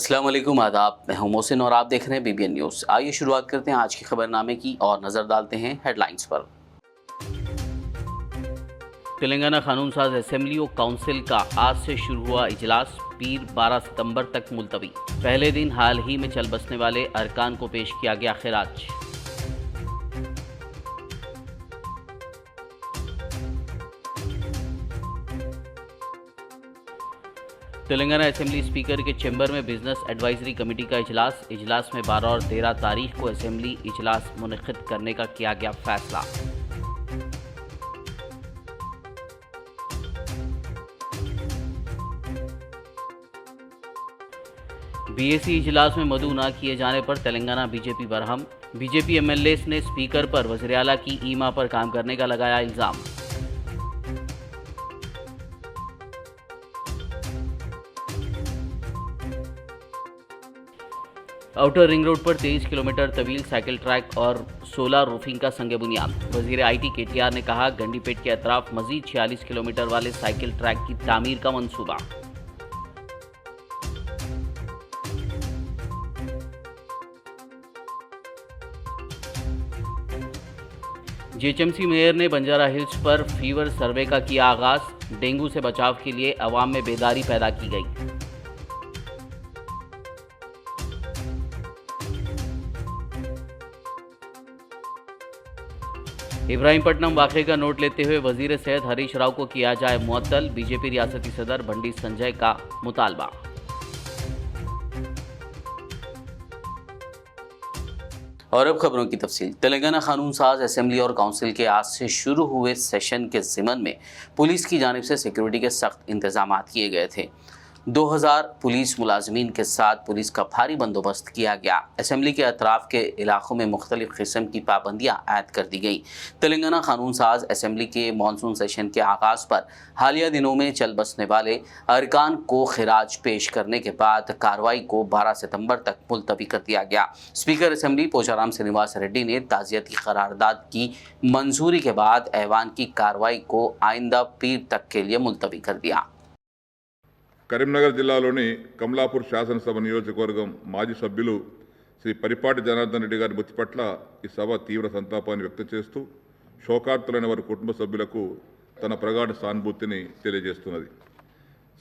अस्सलाम वालेकुम, आदाब। मैं हूं मोहसिन और आप देख रहे हैं BBN न्यूज़। आइए शुरुआत करते हैं आज के खबरनामे की और नज़र डालते हैं हेडलाइंस पर। तेलंगाना कानून साज असेंबली और काउंसिल का आज से शुरू हुआ इजलास, पीर 12 सितंबर तक मुलतवी। पहले दिन हाल ही में चल बसने वाले अरकान को पेश किया गया खिराज। तेलंगाना असेंबली स्पीकर के चैम्बर में बिजनेस एडवाइजरी कमेटी का इजलास में 12 और 13 तारीख को असेंबली इजलास मुनक्किद करने का किया गया फैसला। BAC इजलास में मदऊ न किए जाने पर Telangana BJP Barham. BJP MLAs ने स्पीकर पर वज़ीर आला की ईमा पर काम करने का लगाया इल्ज़ाम। आउटर रिंग रोड पर 23 किलोमीटर तवील साइकिल ट्रैक और सोलर रूफिंग का संग बुनियाद। वज़ीर IT KTR ने कहा, गंडीपेट के अतराफ मजीद 46 किलोमीटर वाले साइकिल ट्रैक की तामीर का मंसूबा। GHMC मेयर ने बंजारा हिल्स पर फीवर सर्वे का किया आगाज। डेंगू से बचाव के लिए अवाम में बेदारी पैदा की गई। इब्राहिमपट्टनम वाक़े का नोट लेते हुए वजीर सेहत हरीश राव को किया जाए मुअत्तल। बीजेपी रियासती सदर बंडी संजय का मुतालबा। और अब खबरों की तफसील। तेलंगाना कानून साज असेंबली और काउंसिल के आज से शुरू हुए सेशन के ज़िमन में पुलिस की जानिब से सिक्योरिटी के सख्त इंतजाम किए गए थे। 2000 पुलिस मुलाजमीन के साथ पुलिस का भारी बंदोबस्त किया गया। असेंबली के अतराफ के इलाकों में मुख्तलिफ किस्म की पाबंदियाँ आयद कर दी गई। तेलंगाना कानून साज असेंबली के मानसून सेशन के आगाज़ पर हालिया दिनों में चल बसने वाले अरकान को खिराज पेश करने के बाद कार्रवाई को 12 सितंबर तक मुलतवी कर दिया गया। स्पीकर असेंबली पोचाराम श्रीनिवास रेड्डी ने ताज़ियती करारदाद की मंजूरी के बाद ऐवान की कार्रवाई को आइंदा पीर तक के लिए मुलतवी कर दिया। కరీంనగర్ జిల్లాలోని కమలాపూర్ శాసనసభ నియోజకవర్గం మాజీ సభ్యులు శ్రీ పరిపాటి జనార్దన్ రెడ్డి గారి మృతి పట్ల ఈ సభ తీవ్ర సంతాపాన్ని వ్యక్తం చేస్తూ శోకార్తులైన వారి కుటుంబ సభ్యులకు తన ప్రగాఢ సానుభూతిని తెలియజేస్తున్నది.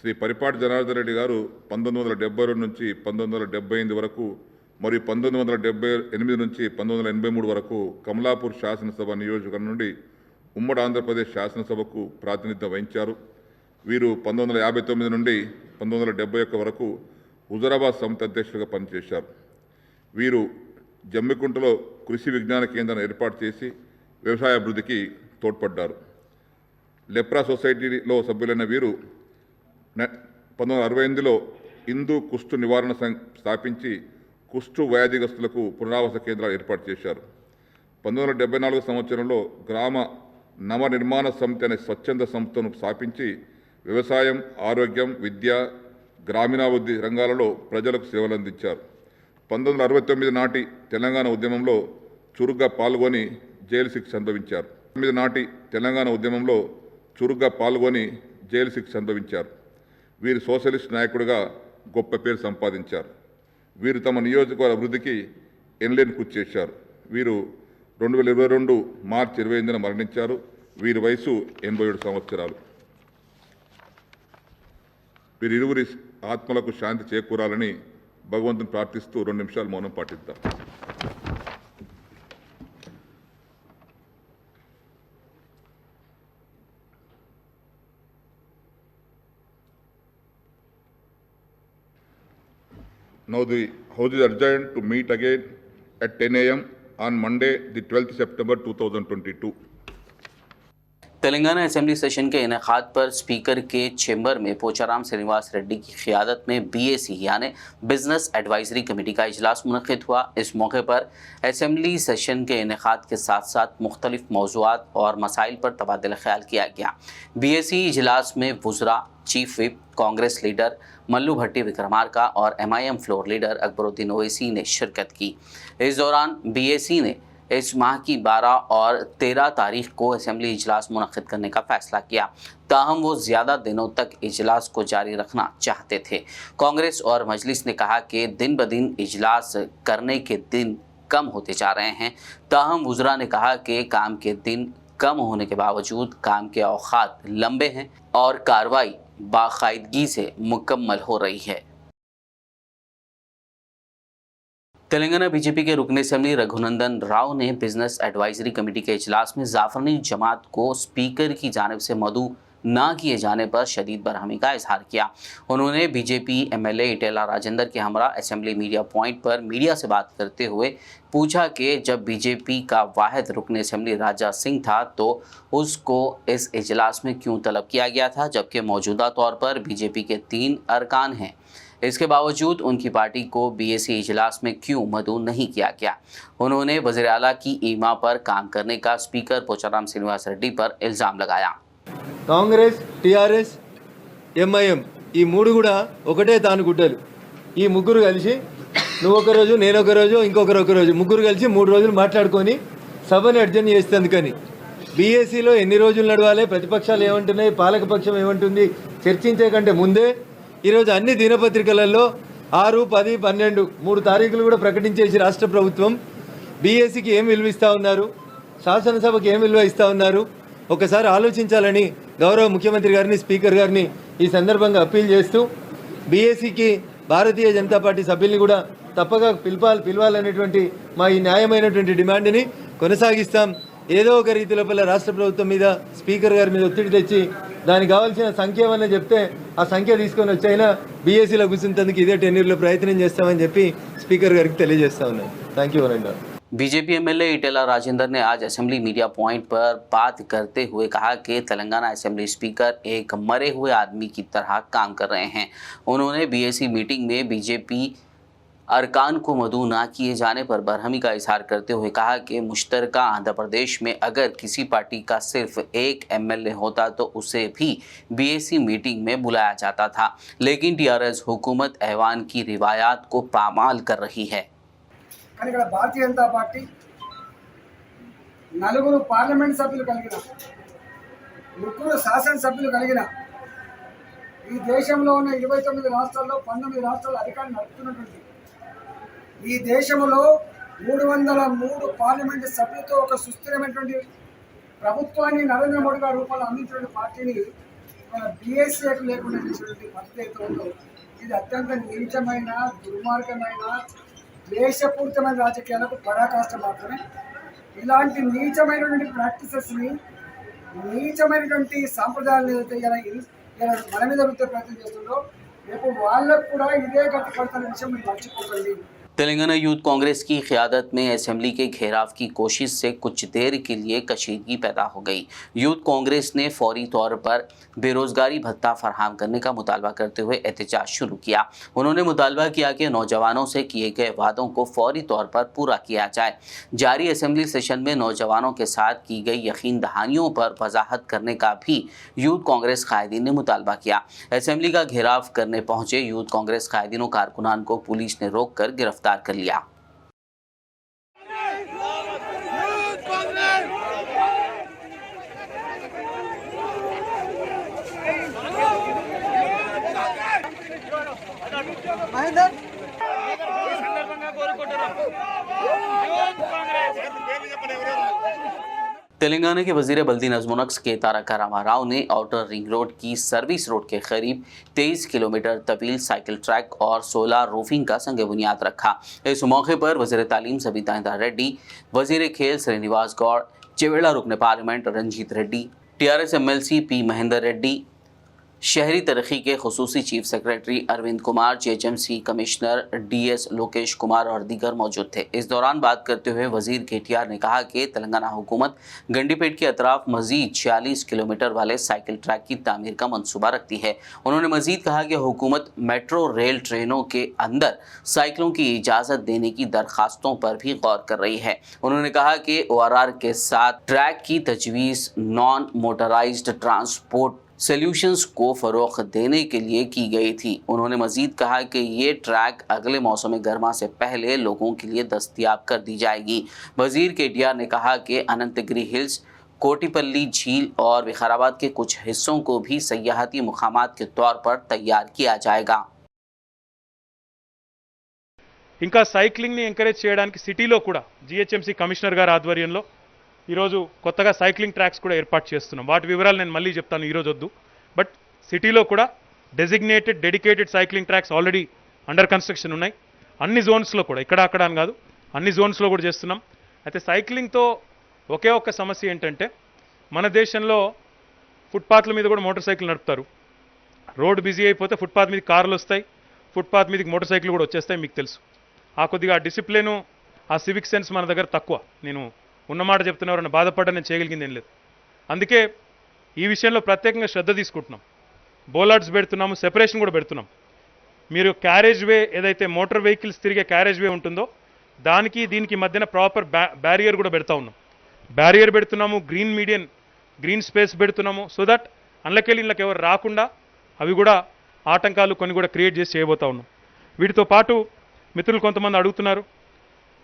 శ్రీ పరిపాటి జనార్దన్ రెడ్డి గారు 1972 నుంచి 1978 వరకు మరియు 1978 నుంచి 1983 వరకు కమలాపూర్ శాసనసభ నియోజకవర్గం నుండి ఉమ్మడి ఆంధ్రప్రదేశ్ శాసనసభకు ప్రాతినిధ్యం వహించారు. వీరు 1959 నుండి 1971 వరకు హుజరాబాద్ సమితి అధ్యక్షులుగా పనిచేశారు. వీరు జమ్మికుంటలో కృషి విజ్ఞాన కేంద్రాన్ని ఏర్పాటు చేసి వ్యవసాయ అభివృద్ధికి తోడ్పడ్డారు. లెప్రా సొసైటీలో సభ్యులైన వీరు 1968లో హిందూ కుష్టు నివారణ స్థాపించి కుష్టు వ్యాధిగ్రస్తులకు పునరావాస కేంద్రాలు ఏర్పాటు చేశారు. 1974 సంవత్సరంలో గ్రామ నవ నిర్మాణ సమితి అనే స్వచ్ఛంద సంస్థను స్థాపించి వ్యవసాయం, ఆరోగ్యం, విద్య, గ్రామీణాభివృద్ధి రంగాలలో ప్రజలకు సేవలు అందించారు. 1969 నాటి తెలంగాణ ఉద్యమంలో చురుగ్గా పాల్గొని జైలు శిక్ష అనుభవించారు. 19 నాటి తెలంగాణ ఉద్యమంలో చురుగ్గా పాల్గొని జైలు శిక్ష అనుభవించారు. వీరు సోషలిస్ట్ నాయకుడిగా గొప్ప పేరు సంపాదించారు. వీరు తమ నియోజకవర్గ అభివృద్ధికి ఎనలేని కృషి చేశారు. వీరు 2022 మార్చి 25న మరణించారు. వీరి వయసు 87 సంవత్సరాలు. వీరిరువురి ఆత్మలకు శాంతి చేకూరాలని భగవంతుని ప్రార్థిస్తూ 2 నిమిషాలు మౌనం పాటిద్దాం. Now the House is adjourned to meet again at 10 a.m. on Monday, the 12th September 2022. Telangana assembly session के इनेकाद पर स्पीकर के चैम्बर में पोचाराम श्रीनिवास रेड्डी की क़ियादत में BAC यानी बिजनेस एडवाइजरी कमेटी का इजलास मुनक़्क़िद हुआ। इस मौके पर असेंबली सेशन के इनेकाद के साथ साथ मुख्तलिफ मौज़ूआत और मसाइल पर तबादला ख्याल किया गया। BAC इजलास में वुज़रा, chief whip, Congress leader Mallu Bhatti Vikramarka और MIM floor leader Akbaruddin Owaisi ने शिरकत की। इस दौरान BAC ने इस माह की 12 और 13 तारीख को असेंबली इजलास मुनक्किद करने का फैसला किया। ताहम वो ज़्यादा दिनों तक इजलास को जारी रखना चाहते थे। कांग्रेस और मजलिस ने कहा कि दिन ब दिन इजलास करने के दिन कम होते जा रहे हैं। ताहम वुज़रा ने कहा कि काम के दिन कम होने के बावजूद काम के औकात लंबे हैं और कार्रवाई बाकायदगी से मुकम्मल हो रही है। तेलंगाना बीजेपी के रुकने असेंबली रघुनंदन राव ने बिजनेस एडवाइजरी कमेटी के इजलास में जाफरानी जमात को स्पीकर की जानिब से मदऊ ना किए जाने पर शदीद बरहमी का इजहार किया। उन्होंने बीजेपी एमएलए इटेला राजेंद्र के हमरा असेंबली मीडिया पॉइंट पर मीडिया से बात करते हुए पूछा कि जब बीजेपी का वाहिद रुकने असेंबली राजा सिंह था तो उसको इस इजलास में क्यों तलब किया गया था, जबकि मौजूदा तौर पर बीजेपी के 3 अरकान हैं। इसके बावजूद उनकी पार्टी को बीएसी इजलास में क्यों मदऊ नहीं किया गया। उन्होंने वज़ीर आला की ईमा पर काम करने का स्पीकर पोचाराम श्रीनिवास रेड्डी पर इल्ज़ाम लगाया। కాంగ్రెస్ టీఆర్ఎస్ ఎంఐఎం ఈ మూడు కూడా ఒకటే తాను గుడ్డలు। ఈ ముగ్గురు కలిసి నువ్వు ఒక రోజు నేను ఒక రోజు ఇంకొకరు ఒక రోజు ముగ్గురు కలిసి 3 రోజులు మాట్లాడుకొని సభను అడ్జర్న్ చేస్తేందుకని బీఏసీలో ఎన్ని రోజులు నడవాలి, ప్రతిపక్షాలు ఏమంటున్నాయి, పాలకపక్షం ఏమంటుంది చర్చించే కంటే ముందే ఈరోజు అన్ని దినపత్రికలలో 6, 10, 12 3 తారీఖులు కూడా ప్రకటించేసి రాష్ట్ర ప్రభుత్వం బీఏసీకి ఏం విలువ ఇస్తూ ఉన్నారు, శాసనసభకి ఏం విలువ ఇస్తూ ఉన్నారు ఒకసారి ఆలోచించాలని గౌరవ ముఖ్యమంత్రి గారిని స్పీకర్ గారిని ఈ సందర్భంగా అప్పీల్ చేస్తూ బీఏసీకి భారతీయ జనతా పార్టీ సభ్యుల్ని కూడా తప్పగా పిలవాలనేటువంటి మా ఈ న్యాయమైనటువంటి డిమాండ్ని కొనసాగిస్తాం। ఏదో ఒక రీతి లోపల రాష్ట్ర ప్రభుత్వం మీద స్పీకర్ గారి మీద ఒత్తిడి తెచ్చి దానికి కావాల్సిన సంఖ్య ఏమన్నా చెప్తే ఆ సంఖ్య తీసుకొని వచ్చైనా బీఏసీలో కూర్చుంటందుకు ఇదే టెన్యూర్లో ప్రయత్నం చేస్తామని చెప్పి స్పీకర్ గారికి తెలియజేస్తా ఉన్నాను। థ్యాంక్ యూ వరండా। बीजेपी एमएलए इटेला राजेंद्र ने आज असेंबली मीडिया पॉइंट पर बात करते हुए कहा कि तेलंगाना असेंबली स्पीकर एक मरे हुए आदमी की तरह काम कर रहे हैं। उन्होंने बीएसी मीटिंग में बीजेपी अरकान को मदऊ ना किए जाने पर बरहमी का इजहार करते हुए कहा कि मुश्तरका आंध्र प्रदेश में अगर किसी पार्टी का सिर्फ एक एमएलए होता तो उसे भी बीएसी मीटिंग में बुलाया जाता था, लेकिन टीआरएस हुकूमत ऐवान की रिवायात को पामाल कर रही है। కానీ ఇక్కడ భారతీయ జనతా పార్టీ 4 పార్లమెంట్ సభ్యులు కలిగిన 3 శాసనసభ్యులు కలిగిన ఈ దేశంలో ఉన్న 29 రాష్ట్రాల్లో 19 రాష్ట్రాల అధికారం నడుపుతున్నటువంటి ఈ దేశంలో 303 పార్లమెంట్ సభ్యులతో ఒక సుస్థిరమైనటువంటి ప్రభుత్వాన్ని నరేంద్ర మోడీ గారి రూపంలో అందించిన పార్టీని బీఎస్సీ లేకుండా చేసినటువంటి పద్ధతి అయితే ఉందో ఇది అత్యంత నీచమైన దుర్మార్గమైన దేశపూరితమైన రాజకీయాలకు పరాకాష్ట మాత్రమే। ఇలాంటి నీచమైనటువంటి ప్రాక్టీసెస్ని నీచమైనటువంటి సాంప్రదాయాలను ఏదైతే ఇలా మన మీద రుద్దే ప్రయత్నం చేస్తుందో రేపు వాళ్ళకు కూడా ఇదే గతి పడుతున్న విషయం మీరు మర్చిపోకండి। तेलंगाना यूथ कांग्रेस की क़यादत में असेंबली के घेराव की कोशिश से कुछ देर के लिए कशीदगी पैदा हो गई। यूथ कांग्रेस ने फौरी तौर पर बेरोजगारी भत्ता फराहम करने का मुतालबा करते हुए एहतजाज शुरू किया। उन्होंने मुतालबा किया कि नौजवानों से किए गए वादों को फौरी तौर पर पूरा किया जाए। जारी असेंबली सेशन में नौजवानों के साथ की गई यकीन दहानियों पर वजाहत करने का भी यूथ कांग्रेस कायदीन ने मुतालबा किया। असेंबली का घेराव करने पहुंचे यूथ कांग्रेस कायदीनों कारकुनान को पुलिस ने रोक कर गिरफ्तार कर लिया। तेलंगाना के वजीर बल्दी नज़्म-ओ-नक्श के तारका रामाराव ने आउटर रिंग रोड की सर्विस रोड के करीब 23 किलोमीटर तवील साइकिल ट्रैक और सोलर रूफिंग का संग बुनियाद रखा। इस मौके पर वजीर तालीम सबिता इंद्रा रेड्डी, वजीर खेल श्रीनिवास गौड़, चिवेड़ा रुकन parliament Ranjith Reddy, TRS MLC P Mahendra Reddy, शहरी तरक्की के खुसूसी chief secretary Arvind Kumar, GHMC commissioner DS Lokesh Kumar और दीगर मौजूद थे। इस दौरान बात करते हुए वजीर केटीआर ने कहा कि तेलंगाना हुकूमत गंडीपेट के अतराफ मजीद 46 किलोमीटर वाले साइकिल ट्रैक की तामीर का मंसूबा रखती है। उन्होंने मजीद कहा कि हुकूमत मेट्रो रेल ट्रेनों के अंदर साइकिलों की इजाज़त देने की दरखास्तों पर भी गौर कर रही है। उन्होंने कहा कि ORR के साथ ट्रैक की तजवीज़ नॉन मोटराइज्ड ट्रांसपोर्ट सॉल्यूशंस को फ़रोग़ देने के लिए की गई थी। उन्होंने मज़ीद कहा कि ये ट्रैक अगले मौसम गर्मा से पहले लोगों के लिए दस्तयाब कर दी जाएगी। वज़ीर KTR ने कहा कि अनंतगिरी हिल्स, कोटिपल्ली झील और विकाराबाद के कुछ हिस्सों को भी सयाहती मुकामात के तौर पर तैयार किया जाएगा। ఇంకా సైక్లింగ్ని ఎంకరేజ్ చేయడానికి సిటీలో కూడా GHMC కమిషనర్ గారి ఆధ్వర్యంలో ఈరోజు కొత్తగా సైక్లింగ్ ట్రాక్స్ కూడా ఏర్పాటు చేస్తున్నాం. వాటి వివరాలు నేను మళ్ళీ చెప్తాను, ఈరోజు వద్దు. బట్ సిటీలో కూడా designated dedicated cycling tracks already under construction ఉన్నాయి. అన్ని జోన్స్లో కూడా, ఇక్కడ అక్కడ అని కాదు, అన్ని జోన్స్లో కూడా చేస్తున్నాం. అయితే సైక్లింగ్తో ఒకే ఒక్క సమస్య ఏంటంటే మన దేశంలో ఫుట్పాత్ల మీద కూడా మోటార్ సైకిల్ నడుపుతారు. రోడ్ బిజీ అయిపోతే ఫుట్పాత్ మీద కార్లు వస్తాయి, ఫుట్పాత్ మీదకి మోటార్ సైకిల్ కూడా వచ్చేస్తాయి. మీకు తెలుసు, ఆ కొద్దిగా ఆ డిసిప్లిను, ఆ సివిక్ సెన్స్ మన దగ్గర తక్కువ. నేను ఉన్నమాట చెప్తున్నవారని బాధపడ్డా నేను చేయగలిగింది ఏం లేదు. అందుకే ఈ విషయంలో ప్రత్యేకంగా శ్రద్ధ తీసుకుంటున్నాం. బోలార్డ్స్ పెడుతున్నాము, సెపరేషన్ కూడా పెడుతున్నాం. మీరు క్యారేజ్ వే ఏదైతే మోటార్ వెహికల్స్ తిరిగే క్యారేజ్ వే ఉంటుందో దానికి దీనికి మధ్యన ప్రాపర్ బ్యారియర్ కూడా పెడతా ఉన్నాం. బ్యారియర్ పెడుతున్నాము, గ్రీన్ స్పేస్ పెడుతున్నాము. సో దట్ అందులోకెళ్ళి ఇళ్ళకి ఎవరు రాకుండా అవి కూడా ఆటంకాలు కొన్ని కూడా క్రియేట్ చేసి చేయబోతా ఉన్నాం. వీటితో పాటు మిత్రులు కొంతమంది అడుగుతున్నారు,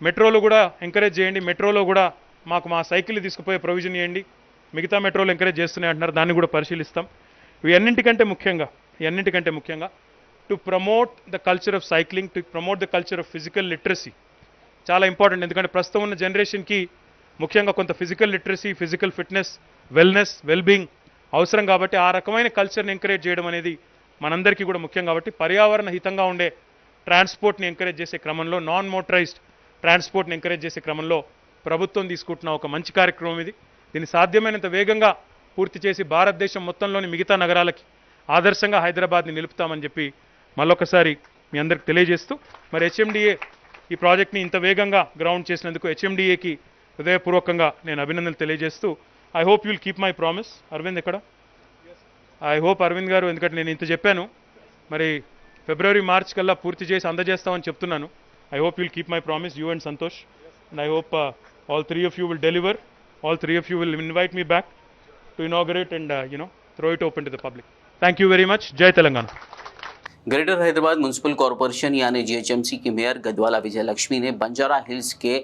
మెట్రోలో కూడా ఎంకరేజ్ చేయండి, మెట్రోలో కూడా మాకు మా సైకిల్ తీసుకుపోయే ప్రొవిజన్ ఇవ్వండి, మిగతా మెట్రోలు ఎంకరేజ్ చేస్తున్నాయి అంటున్నారు. దాన్ని కూడా పరిశీలిస్తాం. ఇవన్నింటికంటే ముఖ్యంగా to promote the culture of cycling, to promote the culture of physical literacy చాలా ఇంపార్టెంట్. ఎందుకంటే ప్రస్తుతం ఉన్న జనరేషన్కి ముఖ్యంగా కొంత physical literacy, physical fitness, wellness, wellbeing అవసరం. కాబట్టి ఆ రకమైన కల్చర్ని ఎంకరేజ్ చేయడం అనేది మనందరికీ కూడా ముఖ్యం. కాబట్టి పర్యావరణ హితంగా ఉండే ట్రాన్స్పోర్ట్ని ఎంకరేజ్ చేసే క్రమంలో, నాన్ మోటరైజ్డ్ ట్రాన్స్పోర్ట్ని ఎంకరేజ్ చేసే క్రమంలో ప్రభుత్వం తీసుకుంటున్న ఒక మంచి కార్యక్రమం ఇది. దీన్ని సాధ్యమైనంత వేగంగా పూర్తి చేసి భారతదేశం మొత్తంలోని మిగతా నగరాలకి ఆదర్శంగా హైదరాబాద్ని నిలుపుతామని చెప్పి మళ్ళొకసారి మీ అందరికి తెలియజేస్తూ, మరి HMDA ఈ ప్రాజెక్ట్ని ఇంత వేగంగా గ్రౌండ్ చేసినందుకు HMDAకి హృదయపూర్వకంగా నేను అభినందనలు తెలియజేస్తూ, I hope you'll keep my promise. Arvind ఎక్కడ? ఐ హోప్ అరవింద్ గారు, ఎందుకంటే నేను ఇంత చెప్పాను, మరి ఫిబ్రవరి మార్చ్ కల్లా పూర్తి చేసి అందజేస్తామని చెప్తున్నాను. I hope you'll keep my promise, you and Santosh. And I hope all three of you will deliver. All three of you will invite me back to inaugurate and throw it open to the public. Thank you very much. Jai Telangana. Greater Hyderabad municipal corporation यानी GHMC की mayor गदवाला Vijayalakshmi ने Banjara hills के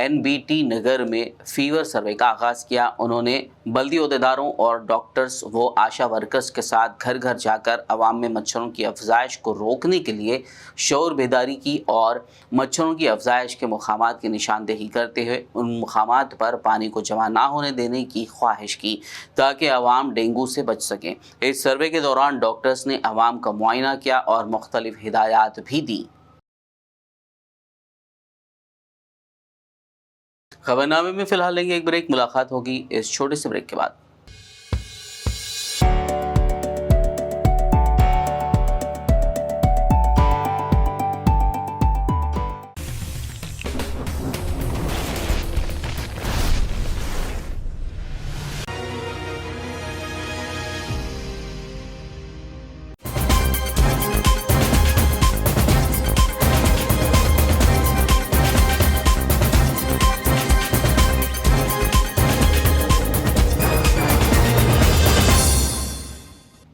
NBT नगर में fever सर्वे का आगाज़ किया। उन्होंने बल्दी ओहदेदारों और डॉक्टर्स व आशा वर्कर्स के साथ घर घर जाकर आवाम में मच्छरों की अफजाइश को रोकने के लिए शौर बेदारी की और मच्छरों की अफजाइश के मुकामात की निशानदेही करते हुए उन मुकामात पर पानी को जमा ना होने देने की ख्वाहिश की ताकि आवाम डेंगू से बच सकें। इस सर्वे के दौरान डॉक्टर्स ने आवाम का मुआयना किया और मुख्तलिफ हिदायत भी दी। खबरनामे में फिलहाल लेंगे एक ब्रेक। मुलाकात होगी इस छोटे से ब्रेक के बाद।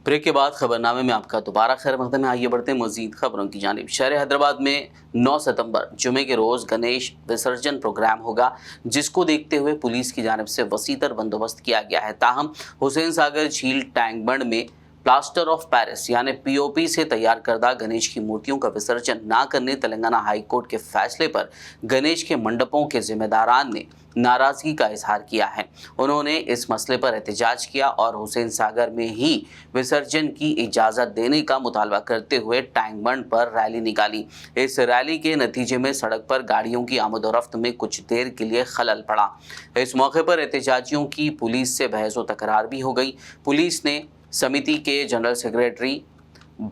ब्रेक के बाद खबरनामे में आपका दोबारा खैर मकदम है। आइए बढ़ते हैं मजीद खबरों की जानिब। शहर हैदराबाद में 9 सितंबर जुमे के रोज़ गणेश विसर्जन प्रोग्राम होगा, जिसको देखते हुए पुलिस की जानिब से वसीतर बंदोबस्त किया गया है। ताहम हुसैन सागर झील टैंक बंड में प्लास्टर ऑफ पेरिस यानी POP से तैयार करदा गणेश की मूर्तियों का विसर्जन ना करने तेलंगाना हाई कोर्ट के फैसले पर गणेश के मंडपों के जिम्मेदारान ने नाराजगी का इजहार किया है। उन्होंने इस मसले पर एहतजाज किया और हुसैन सागर में ही विसर्जन की इजाज़त देने का मुतालबा करते हुए टैंक बंड पर रैली निकाली। इस रैली के नतीजे में सड़क पर गाड़ियों की आमदोरफ्त में कुछ देर के लिए खलल पड़ा। इस मौके पर एहतजाजियों की पुलिस से बहस व तकरार भी हो गई। पुलिस ने समिति के जनरल सेक्रेटरी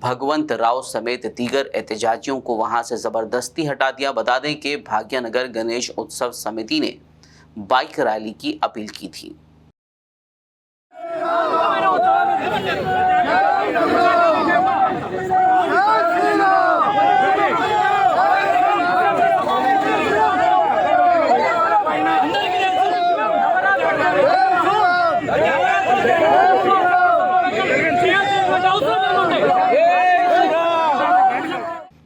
भगवंत राव समेत दीगर एहतजाजियों को वहां से ज़बरदस्ती हटा दिया। बता दें कि भाग्यनगर गणेश उत्सव समिति ने बाइक रैली की अपील की थी।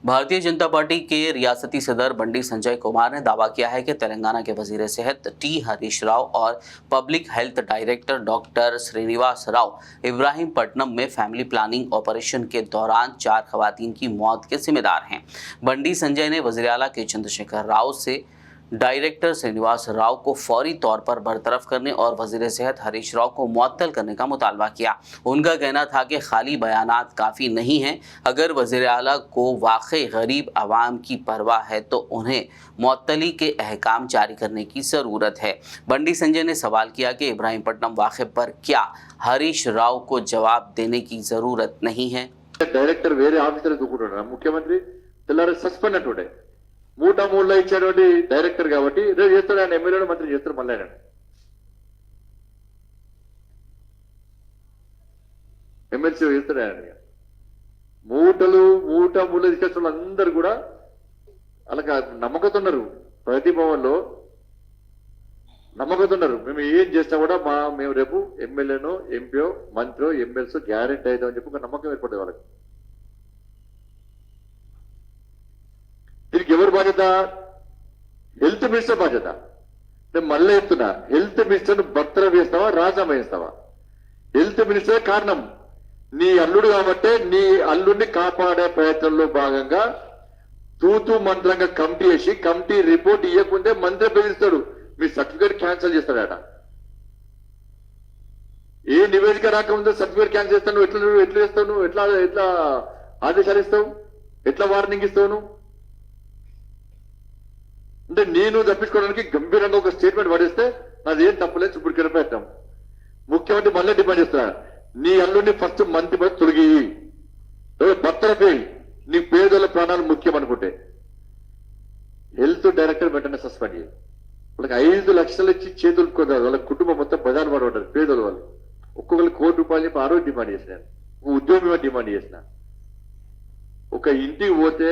भारतीय जनता पार्टी के रियासती सदर बंडी संजय कुमार ने दावा किया है कि तेलंगाना के वजीर सेहत टी हरीश राव और public health director doctor Srinivas Rao Ibrahimpatnam में फैमिली प्लानिंग ऑपरेशन के दौरान 4 खवातीन की मौत के जिम्मेदार हैं। बंडी संजय ने वजीर आला के चंद्रशेखर राव से डायरेक्टर श्रीनिवास राव को फौरी तौर पर बरतरफ करने और वजीर सेहत हरीश राव को मुअत्तल करने का मुतालबा किया। उनका कहना था कि खाली बयानात काफ़ी नहीं हैं, अगर वजीर आला को वाकई गरीब आवाम की परवाह है तो उन्हें मुअत्तली के अहकाम जारी करने की ज़रूरत है। बंडी संजय ने सवाल किया कि इब्राहिमपट्टनम वाक़े पर क्या हरीश राव को जवाब देने की ज़रूरत नहीं है। డైరెక్టర్ వేరే ఆఫీసర్ దూకుంటున్నాడు ముఖ్యమంత్రి తెల్లారి సస్పెండ్ అంటుండే మూట మూడులో ఇచ్చేటువంటి డైరెక్టర్ కాబట్టి రేపు చేస్తాడు ఆయన ఎమ్మెల్యేలు మంత్రి చేస్తారు మళ్ళీ ఆయన ఎమ్మెల్సీ చేస్తాడు ఆయన మూట మూల తీసుకొచ్చిన వాళ్ళందరూ కూడా అలాగ నమ్మకతున్నారు ప్రగతి భవన్లో నమ్మకతున్నారు మేము ఏం చేసినా కూడా మేము రేపు ఎమ్మెల్యేనో ఎంపీఓ మంత్రో ఎమ్మెల్సో గ్యారెంటీ అవుతామని చెప్పి ఒక నమ్మకం ఏర్పడేది వాళ్ళకి. దీనికి ఎవరు బాధ్యత? హెల్త్ మినిస్టర్ బాధ్యత. నేను మళ్ళీ చెప్తున్నా, హెల్త్ మినిస్టర్ బర్తరఫ్ చేస్తావా రాజీనామా చేస్తావా? హెల్త్ మినిస్టర్ కారణం నీ అల్లుడు కాబట్టి నీ అల్లుడిని కాపాడే ప్రయత్నంలో భాగంగా తూతూ మంత్రంగా కమిటీ వేసి కమిటీ రిపోర్ట్ ఇవ్వకుంటే మంత్రి బెదిరిస్తాడు, మీ సర్టిఫికేట్ క్యాన్సిల్ చేస్తాడట. ఏ నివేదిక రాకముందే సర్టిఫికేట్ క్యాన్సిల్ చేస్తావు? నువ్వు ఎట్లా చేస్తావు? నువ్వు ఎట్లా ఆదేశాలు ఇస్తావు? ఎట్లా వార్నింగ్ ఇస్తావు? నువ్వు అంటే నేను తప్పించుకోవడానికి గంభీరంగా ఒక స్టేట్మెంట్ పడేస్తే నాది ఏం తప్పలేదు, సుప్రీంకోర్టు పెట్టాం. ముఖ్యమంత్రి మళ్ళీ డిమాండ్ చేస్తున్నా, నీ అల్లుడిని ఫస్ట్ మంత్రి పది తొలగి భర్తలపై నీ పేదల ప్రాణాలు ముఖ్యం అనుకుంటే హెల్త్ డైరెక్టర్ వెంటనే సస్పెండ్ చేయి. వాళ్ళకి 5 లక్షలు ఇచ్చి చేతులు కొద్దారు, వాళ్ళ కుటుంబం మొత్తం బజారు పడి ఉంటారు పేదలు. వాళ్ళు ఒక్కొక్కరికి ₹1 చెప్పి ఆ రోజు డిమాండ్ చేసినాను, ఒక ఉద్యోగం డిమాండ్ చేసిన. ఒక ఇంటికి పోతే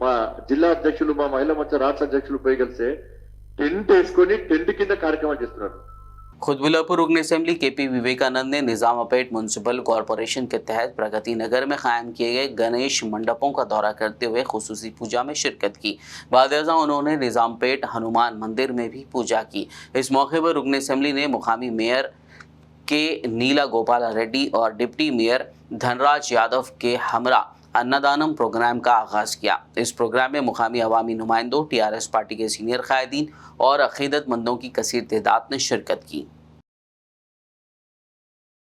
మా జిల్లా అధ్యక్షులు మా మహిళా మోర్చా రాష్ట్ర అధ్యక్షులు పోయి కలిసి టెంట్ వేసుకొని టెంట్ కింద కార్యక్రమాలు చేస్తున్నారు. खुदबुलापुर रुकन असेंबली केपी विवेकानंद ने निजामापेट म्यूनसिपल कॉरपोरेशन के तहत प्रगति नगर में कायम किए गए गणेश मंडपों का दौरा करते हुए खुसूसी पूजा में शिरकत की। बाद उन्होंने निजामपेट हनुमान मंदिर में भी पूजा की। इस मौके पर रुकन असेंबली ने मुकामी मेयर के नीला गोपाल रेड्डी और डिप्टी मेयर धनराज यादव के हमरा अन्नदानम प्रोग्राम का आगाज किया। इस प्रोग्राम में मुकामी अवामी नुमाइंदों, टीआरएस पार्टी के सीनियर कायदीन और अकीदतमंदों की कसीर तादाद ने शिरकत की।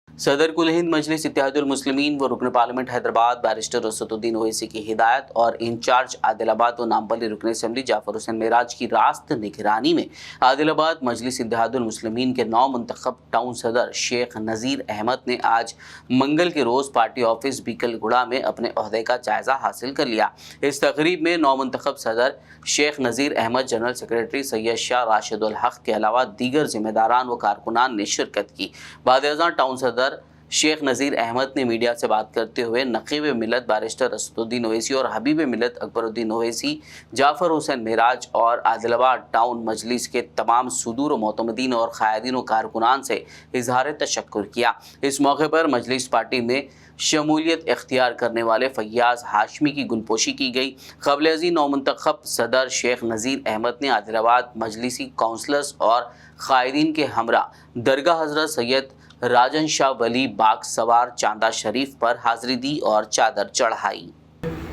सदर कुल हिंद मजलिस इत्तेहादुल मुस्लिमीन व रुकन पार्लियामेंट हैदराबाद बैरिस्टर असदुद्दीन ओवैसी की हिदायत और इंचार्ज आदिलाबाद व नामपल्ली रुकन असेंबली जाफर हुसैन मेराज की रास्त निगरानी में आदिलाबाद मजलिस इत्तेहादुल मुस्लिमीन के 9 मुंतखब टाउन सदर शेख नज़ीर अहमद ने आज मंगल के रोज़ पार्टी ऑफिस बीकलगुड़ा में अपने ओहदे का जायज़ा हासिल कर लिया। इस तकरीब में 9 मुंतखब सदर शेख नज़ीर अहमद, जनरल सेक्रेटरी सैयद शाह राशिदुल हक के अलावा दीगर जिम्मेदारान व कारकुनान ने शिरकत की। बाद टाउन सदर शेख नज़ीर अहमद ने मीडिया से बात करते हुए नकीब मिलत बैरिस्टर असदुद्दीन ओवैसी और हबीब मिलत अकबरुद्दीन ओवैसी, जाफर हुसैन मेराज और आदिलाबाद टाउन मजलिस के तमाम सुदूर मोतमदीन और कायदीन व कारकुनान से इजहार तशक्कुर किया। इस मौके पर मजलिस पार्टी में शमूलियत इख्तियार करने वाले फैयाज हाशमी की गुलपोशी की गई। क़ब्ल अज़ीं 9 मुंतखब सदर शेख नज़ीर अहमद ने आदिलाबाद मजलिसी काउंसलर्स और कायदीन के हमरा दरगाह हज़रत सैयद राजन शाह वली बाग सवार चांदा शरीफ पर हाजिरी दी और चादर चढ़ाई।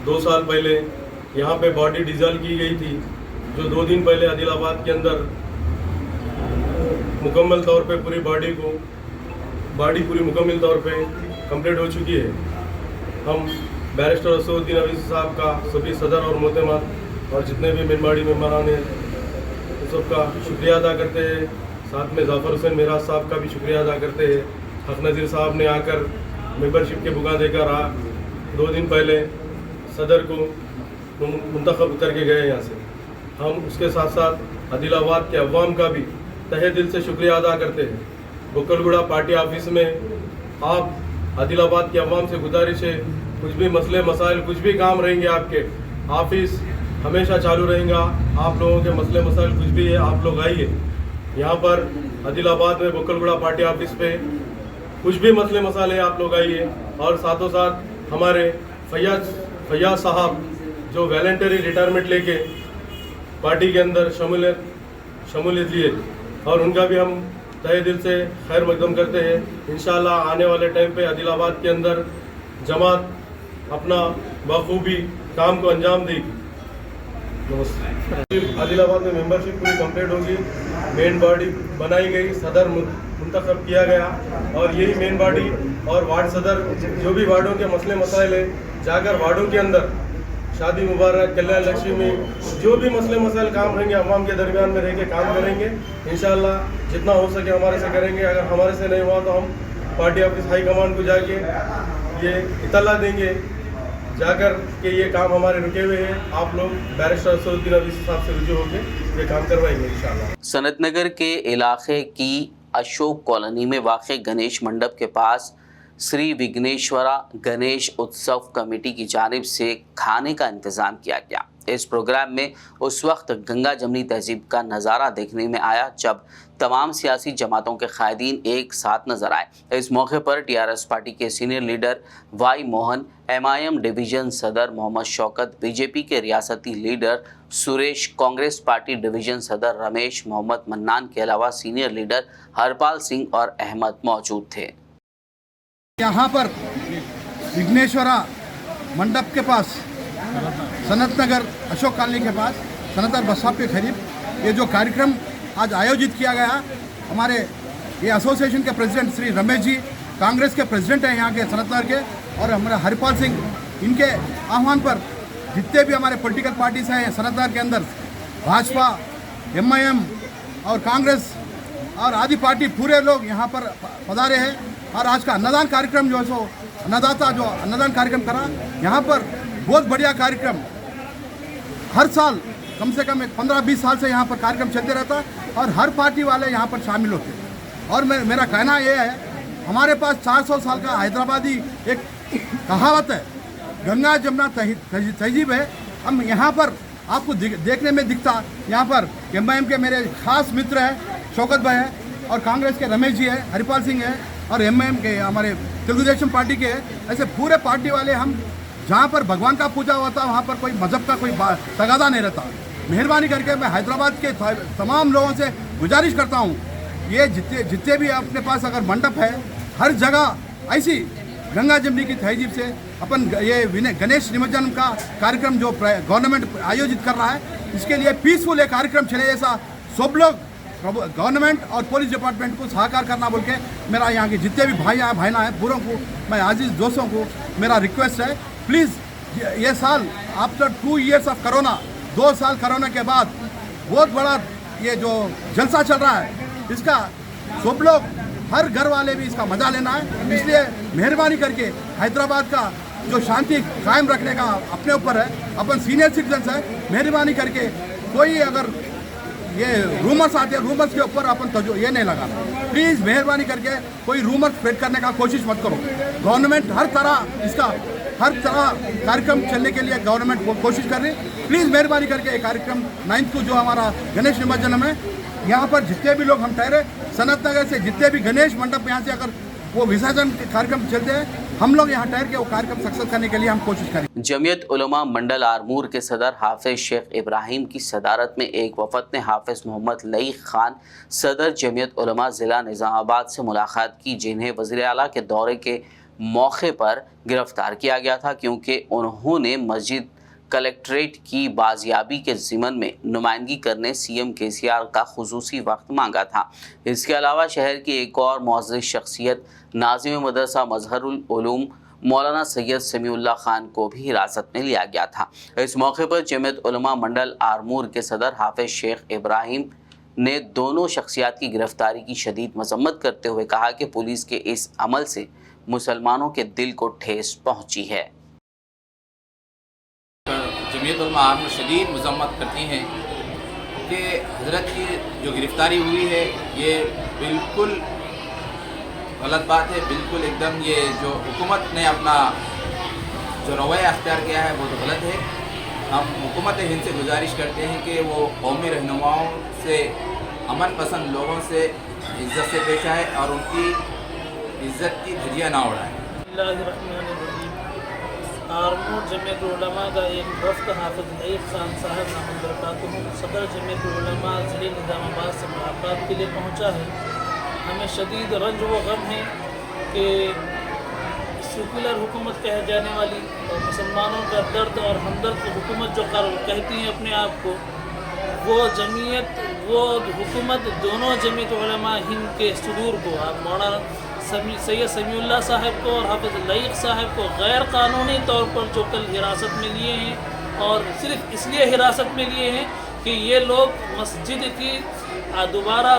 2 साल पहले यहाँ पे बॉडी डिजॉल्व की गई थी, जो 2 दिन पहले आदिलाबाद के अंदर मुकम्मल तौर पे पूरी बॉडी मुकम्मल तौर पे कंप्लीट हो चुकी है। हम बैरिस्टर असदुद्दीन ओवैसी साहब का, सभी सदर और मोहतरमात और जितने भी मेम्बाड़ी मेम्बरान हैं उन सबका शुक्रिया अदा करते हैं। साथ में जाफर हुसैन मेराज साहब का भी शुक्रिया अदा करते हैं। हक नज़ीर साहब ने आकर मेंबरशिप के बुगा देकर 2 दिन पहले सदर को मुंतखब करके गए यहाँ से। हम उसके साथ साथ आदिलाबाद के अवाम का भी तहे दिल से शुक्रिया अदा करते हैं। बकलगुड़ा पार्टी ऑफिस में आप आदिलाबाद के अवाम से गुजारिश है, कुछ भी मसले मसाइल कुछ भी काम रहेंगे आपके, ऑफिस हमेशा चालू रहेगा। आप लोगों के मसले मसाइल कुछ भी है आप लोग आइए यहाँ पर आदिलाबाद में बकलगुड़ा पार्टी ऑफिस पे, कुछ भी मसले मसाले आप लोग आइए। और साथों साथ हमारे फैयाज साहब जो वॉलंटरी रिटायरमेंट लेके पार्टी के अंदर शमूलियत लिए, और उनका भी हम तहे दिल से खैर मकदम करते हैं। इंशाल्लाह आने वाले टाइम पे आदिलाबाद के अंदर जमात अपना बखूबी काम को अंजाम देगी। नमस्ते। आदिलाबाद में मेंबरशिप पूरी कंप्लीट होगी, मेन बॉडी बनाई गई, सदर मुंतखब किया गया, और यही मेन बॉडी और वार्ड सदर जो भी वार्डों के मसले मसाइल है जाकर वार्डों के अंदर शादी मुबारक, कल्याण लक्ष्मी, जो भी मसले मसाइल काम रहेंगे अवाम के दरमियान में रह के काम करेंगे। इंशाल्लाह जितना हो सके हमारे से करेंगे। अगर हमारे से नहीं हुआ तो हम पार्टी ऑफिस हाई कमांड को जाके ये इतला देंगे जाकर कि ये काम हमारे रुके हुए हैं, आप लोग बैरिस्टर असदुद्दीन अवीसी साहब से रुजू होकर ये काम करवाएंगे इंशाल्लाह। सनत नगर के इलाके की अशोक कॉलोनी में वाक़ गणेश मंडप के पास श्री विघ्नेश्वरा गणेश उत्सव कमेटी की जानिब से खाने का इंतज़ाम किया गया। इस प्रोग्राम में उस वक्त गंगा जमनी तहजीब का नज़ारा देखने में आया जब तमाम सियासी जमातों के कायदीन एक साथ नजर आए। इस मौके पर टीआरएस पार्टी के senior leader Y Mohan, MIM division सदर मोहम्मद शौकत, बीजेपी के रियासती leader Suresh, Congress party division सदर रमेश, मोहम्मद मन्नान के अलावा सीनियर लीडर हरपाल सिंह और अहमद मौजूद थे। यहाँ पर विघ्नेश्वरा मंडप के पास, सनत नगर अशोक कॉलोनी के पास, सनत नगर बस स्टॉप के करीब ये जो कार्यक्रम आज आयोजित किया गया, हमारे ये एसोसिएशन के प्रेसिडेंट श्री रमेश जी, कांग्रेस के प्रेसिडेंट हैं यहाँ के सनत नगर के, और हमारे हरपाल सिंह, इनके आह्वान पर जितने भी हमारे पॉलिटिकल पार्टीज हैं सनत नगर के अंदर, भाजपा, एमआईएम और कांग्रेस और आदि पार्टी पूरे लोग यहाँ पर पधारे हैं। और आज का अन्नदान कार्यक्रम जो है सो अन्नदाता जो अन्नदान कार्यक्रम करा, यहाँ पर बहुत बढ़िया कार्यक्रम, हर साल कम से कम 15-20 साल से यहाँ पर कार्यक्रम चलते रहता और हर पार्टी वाले यहाँ पर शामिल होते। और मेरा कहना ये है, हमारे पास 400 साल का हैदराबादी एक कहावत है, गंगा जमुना तहजीब है। हम यहाँ पर आपको देखने में दिखता, यहाँ पर एमआईएम के मेरे खास मित्र हैं शौकत भाई है, और कांग्रेस के रमेश जी है, हरिपाल सिंह है, और एमआईएम के हमारे तेलुगु देशम पार्टी के ऐसे पूरे पार्टी वाले। हम जहाँ पर भगवान का पूजा होता वहाँ पर कोई मजहब का कोई तगादा नहीं रहता। मेहरबानी करके मैं हैदराबाद के तमाम लोगों से गुजारिश करता हूँ, ये जितने भी अपने पास अगर मंडप है, हर जगह ऐसी गंगा जमनी की तहजीब से अपन ये गणेश निमज्जन का कार्यक्रम जो गवर्नमेंट आयोजित कर रहा है, इसके लिए पीसफुल एक कार्यक्रम चले, ऐसा सब लोग गवर्नमेंट और पुलिस डिपार्टमेंट को सहकार करना बोल के मेरा यहाँ के जितने भी भाईना है पूरों को, मैं आजीज दोस्तों को मेरा रिक्वेस्ट है, प्लीज़ ये साल आफ्टर 2 years ऑफ कोरोना, 2 साल कोरोना के बाद बहुत बड़ा ये जो जलसा चल रहा है, इसका सब लोग हर घर वाले भी इसका मजा लेना है। इसलिए मेहरबानी करके हैदराबाद का जो शांति कायम रखने का अपने ऊपर है, अपन सीनियर सिटीजन्स है, मेहरबानी करके कोई अगर ये रूमर्स आते हैं, रूमर्स के ऊपर अपन ये नहीं लगाना। प्लीज़ मेहरबानी करके कोई रूमर स्प्रेड करने का कोशिश मत करो। गवर्नमेंट हर तरह कार्यक्रम चलने के लिए गवर्नमेंट कोशिश कर रही है। प्लीज़ मेहरबानी करके ये कार्यक्रम 9 को जो हमारा गणेश निमज्जन है, यहाँ पर जितने भी लोग हम ठहरे सनत नगर से, जितने भी गणेश मंडप यहाँ से अगर वो विसर्जन कार्यक्रम चलते हैं, हम लोग यहाँ ठहर के वो कार्यक्रम सक्सेस करने के लिए हम कोशिश करें। जमीयत उलमा मंडल आरमूर के सदर हाफिज शेख इब्राहिम की सदारत में एक वफद ने हाफिज मोहम्मद लई खान, सदर जमीयत उलमा ज़िला निज़ामाबाद से मुलाकात की, जिन्हें वज़ीर आला के दौरे के मौके पर गिरफ्तार किया गया था क्योंकि उन्होंने मस्जिद कलेक्ट्रेट की बाजियाबी के ज़िमन में नुमाइंदगी करने सीएम केसीआर का खुसूसी वक्त मांगा था। इसके अलावा शहर की एक और मुअज़्ज़िज़ शख्सियत नाज़िम मदरसा मज़हरुल उलूम मौलाना सैयद समीउल्लाह खान को भी हिरासत में लिया गया था। इस मौके पर जमीयत उलमा मंडल आरमूर के सदर हाफिज शेख इब्राहिम ने दोनों शख्सियात की गिरफ्तारी की शदीद मजम्मत करते हुए कहा कि पुलिस के इस अमल से मुसलमानों के दिल को ठेस पहुँची है। जमीयत उलमा आरमूर शदीद मजम्मत करती हैं कि हज़रत की जो गिरफ़्तारी हुई है ये बिल्कुल गलत बात है, बिल्कुल एकदम ये जो हुकूमत ने अपना जो रवैया अख्तियार किया है वो तो गलत है। हम हुकूमत हिंद से गुजारिश करते हैं कि वो कौमी रहनुमाओं से, अमन पसंद लोगों से इज़्ज़त से पेश आए और उनकी इज़्ज़त की धज्जियाँ ना उड़ाएँ। आर्मूर जमीयत उलमा का एक वफ्द हाफिज लईक खान साहब नामबरकातुहुम सदर जमीयत उलमा ज़िले निज़ामाबाद से मुलाकात के लिए पहुंचा है। हमें शदीद रंज व गम है कि सेकुलर हुकूमत कहे जाने वाली और मुसलमानों का दर्द और हमदर्द हुकूमत जो कहती हैं अपने आप को, वो जमीयत वो हुकूमत दोनों जमीयत उलमा हिंद के सुदूर को आप मौलाना सैयद समीउल्लाह साहब को और हाफिज लईक साहब को गैर कानूनी तौर पर जो कल हिरासत में लिए हैं, और सिर्फ इसलिए हिरासत में लिए हैं कि ये लोग मस्जिद की दोबारा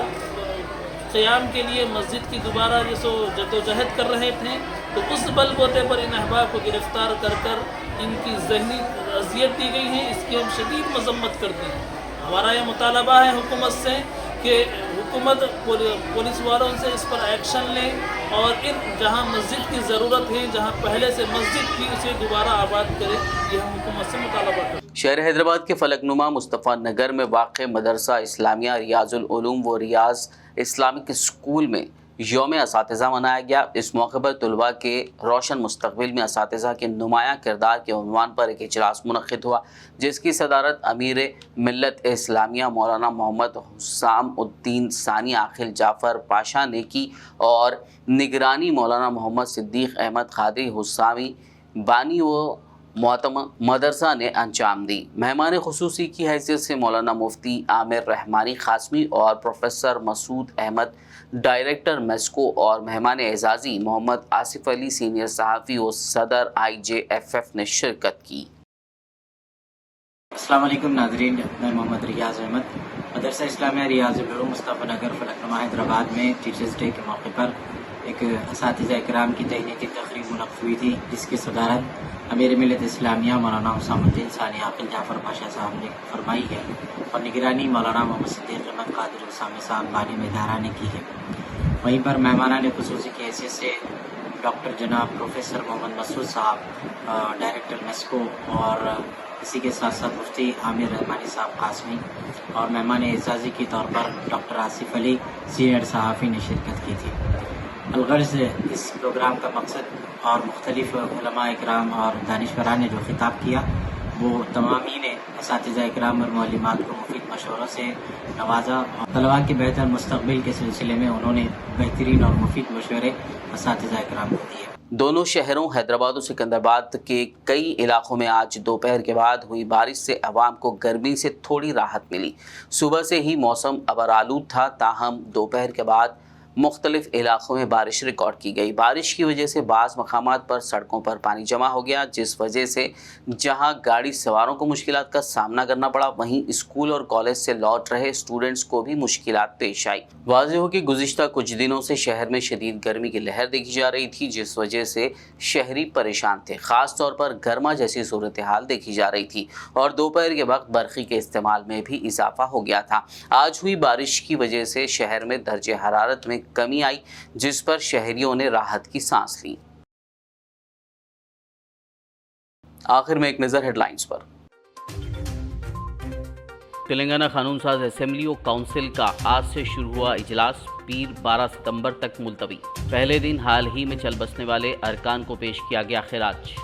क़याम के लिए मस्जिद की दोबारा जैसो जदोजहद कर रहे थे, तो उस बलबूते पर इन अहबाब को गिरफ़्तार कर इनकी ज़हनी अज़ियत दी गई है। इसकी हम शदीद मज़म्मत करते हैं। हमारा ये मुतालबा है हुकूमत से कि हुकूमत पुलिस वालों से इस पर एक्शन लें और इन जहाँ मस्जिद की ज़रूरत है, जहाँ पहले से मस्जिद थी, उसे दोबारा आबाद करे। ये हम हुकूमत से मुतालबा करते हैं। शहर हैदराबाद के फलकनुमा मुस्तफ़ा नगर में वाक़ मदरसा इस्लामिया रियाजुल उलूम व रियाज इस्लामिक स्कूल में यौम असातिज़ा मनाया गया। इस मौके पर तलबा के रोशन मुस्तक़बिल में असातिज़ा के नुमायाँ किरदार के उन्वान पर एक इजलास मुनक़्क़िद हुआ, जिसकी सदारत अमीर मिल्लत इस्लामिया मौलाना मोहम्मद हुस्साम उद्दीन सानी आखिल जाफ़र पाशा ने की और निगरानी मौलाना मोहम्मद सिद्दीक़ अहमद क़ादरी हुस्सामी बानी व मोहतम मदरसा ने अंजाम दी। मेहमान खुसूसी की हैसियत से मौलाना मुफ्ती आमिर रहमानी ख़ासमी और प्रोफेसर मसूद अहमद डायरेक्टर मेस्को और मेहमान एजाज़ी मोहम्मद आसिफ अली सीनियर सहाफ़ी और सदर IJFF ने शिरकत की। अस्सलाम वालेकुम नाज़रीन, मैं मोहम्मद रियाज अहमद मदरसा इस्लामिया रियाजुल उलूम मुस्तफ़ा नगर फलकनुमा हैदराबाद में टीचर्स डे के मौके पर एक असातिज़ा इकराम की तहनीती तक़रीब मुनक़्क़िद हुई थी, जिसकी सदारत अमीर मिल्लत इस्लामिया मौलाना हुस्साम उद्दीन सानी आकिल जाफ़र पाशा साहब ने फरमाई है और निगरानी मौलाना मोहम्मद सिद्दीक़ अहमद क़ादरी हुस्सामी साहब बानी मेदारा ने की है। वहीं पर मेहमानान खुसूसी की हैसियत से डॉक्टर जनाब प्रोफेसर मोहम्मद मसूद साहब डायरेक्टर मेस्को और इसी के साथ साथ मुफ्ती आमिर रहमानी साहब क़ासमी और मेहमान एजाज़ी के तौर पर डॉक्टर आसिफ अली सीनियर सहाफ़ी ने शिरकत की थी। अलगर्ज़ इस प्रोग्राम का मकसद और मुख्तलिफ़ उलमा इकराम और दानिशवरान ने जो खिताब किया, वो तमामी ने असातिज़ा इकराम और मुअल्लिमात को मुफीद मशवरों से नवाजा और तलबा के बेहतर मुस्तक़बिल के सिलसिले में उन्होंने बेहतरीन और मुफीद मशवरे असातिज़ा इकराम को दिए। दोनों शहरों हैदराबाद और सिकंदराबाद के कई इलाकों में आज दोपहर के बाद हुई बारिश से अवाम को गर्मी से थोड़ी राहत मिली। सुबह से ही मौसम अबरालूद था, ताहम दोपहर के बाद मुख्तलिफ इलाकों में बारिश रिकॉर्ड की गई। बारिश की वजह से बाज़ मकामात पर सड़कों पर पानी जमा हो गया, जिस वजह से जहां गाड़ी सवारों को मुश्किलात का सामना करना पड़ा, वहीं स्कूल और कॉलेज से लौट रहे स्टूडेंट्स को भी मुश्किलात पेश आई। वाज़ेह हो कि गुज़िश्ता कुछ दिनों से शहर में शदीद गर्मी की लहर देखी जा रही थी, जिस वजह से शहरी परेशान थे। ख़ास तौर पर गर्मा जैसी सूरत हाल देखी जा रही थी और दोपहर के वक्त बरक़ी के इस्तेमाल में भी इजाफा हो गया था। आज हुई बारिश की वजह से शहर में दर्जे हरारत में कमी आई, जिस पर शहरियों ने राहत की सांस ली। आखिर में एक नजर हेडलाइंस पर। तेलंगाना कानून साज असेंबली और काउंसिल का आज से शुरू हुआ इजलास पीर 12 सितंबर तक मुलतवी। पहले दिन हाल ही में चल बसने वाले अरकान को पेश किया गया खिराज।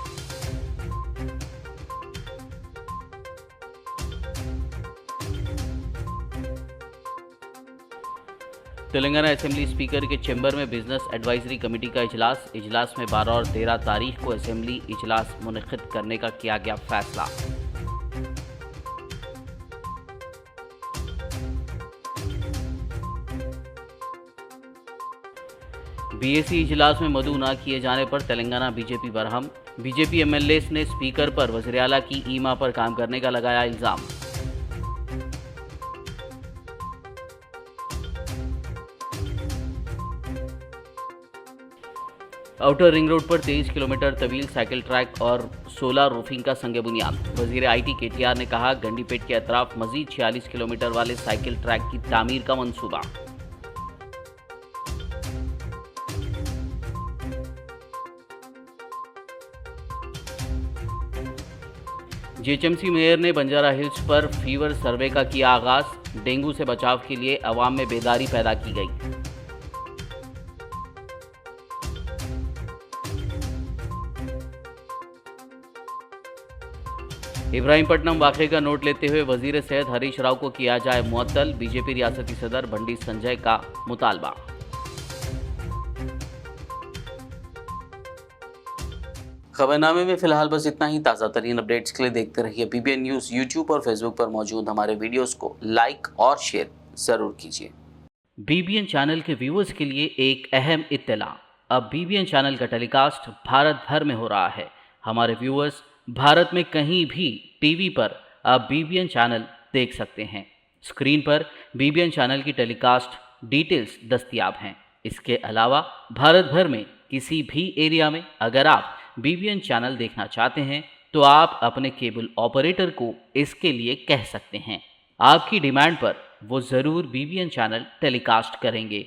तेलंगाना असेंबली स्पीकर के चैम्बर में बिजनेस एडवाइजरी कमेटी का इजलास में 12 और 13 तारीख को असेंबली इजलास मुनक़्क़िद करने का किया गया फैसला। BAC इजलास में मदऊ न किए जाने पर Telangana BJP Barham. BJP MLAs ने स्पीकर पर वज़ीर आला की ईमा पर काम करने का लगाया इल्ज़ाम। आउटर रिंग रोड पर 23 किलोमीटर तवील साइकिल ट्रैक और सोलर रूफिंग का संग बुनियाद। वज़ीर IT KTR ने कहा, गंडीपेट के अतराफ मजीद 46 किलोमीटर वाले साइकिल ट्रैक की तामीर का मंसूबा। GHMC मेयर ने बंजारा हिल्स पर फीवर सर्वे का किया आगाज। डेंगू से बचाव के लिए अवाम में बेदारी पैदा की गई। इब्राहिमपट्टनम वाक़े का नोट लेते हुए वजीर सेहत हरीश राव को किया जाए मुअत्तल, बीजेपी रियासती सदर बंडी संजय का मुतालबा। खबरनामे में फिलहाल बस इतना ही। ताज़ा तरीन अपडेट्स के लिए देखते रहिए BBN न्यूज़। यूट्यूब और फेसबुक पर मौजूद हमारे वीडियोस को लाइक और शेयर ज़रूर कीजिए। BBN चैनल के व्यूअर्स के लिए एक अहम इत्तला, अब BBN चैनल का टेलीकास्ट भारत भर में हो रहा है। हमारे व्यूअर्स भारत में कहीं भी टीवी पर अब BBN चैनल देख सकते हैं। स्क्रीन पर BBN चैनल की टेलीकास्ट डिटेल्स दस्तयाब हैं। इसके अलावा भारत भर में किसी भी एरिया में अगर आप BBN चैनल देखना चाहते हैं तो आप अपने केबल ऑपरेटर को इसके लिए कह सकते हैं। आपकी डिमांड पर वो ज़रूर BBN चैनल टेलीकास्ट करेंगे,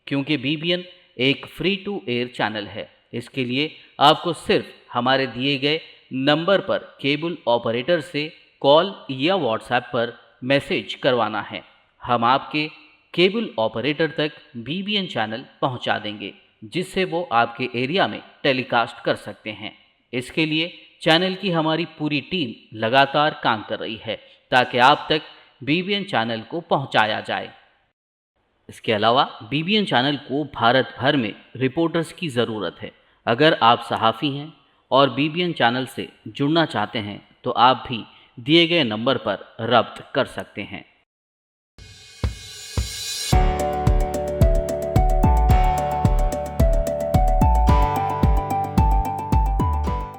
क्योंकि BBN एक फ्री टू एयर चैनल है। इसके लिए आपको सिर्फ हमारे दिए गए नंबर पर केबल ऑपरेटर से कॉल या व्हाट्सएप पर मैसेज करवाना है। हम आपके केबल ऑपरेटर तक BBN चैनल पहुंचा देंगे, जिससे वो आपके एरिया में टेलीकास्ट कर सकते हैं। इसके लिए चैनल की हमारी पूरी टीम लगातार काम कर रही है ताकि आप तक BBN चैनल को पहुंचाया जाए। इसके अलावा BBN चैनल को भारत भर में रिपोर्टर्स की ज़रूरत है। अगर आप सहाफ़ी हैं और BBN चैनल से जुड़ना चाहते हैं तो आप भी दिए गए नंबर पर रब्त कर सकते हैं।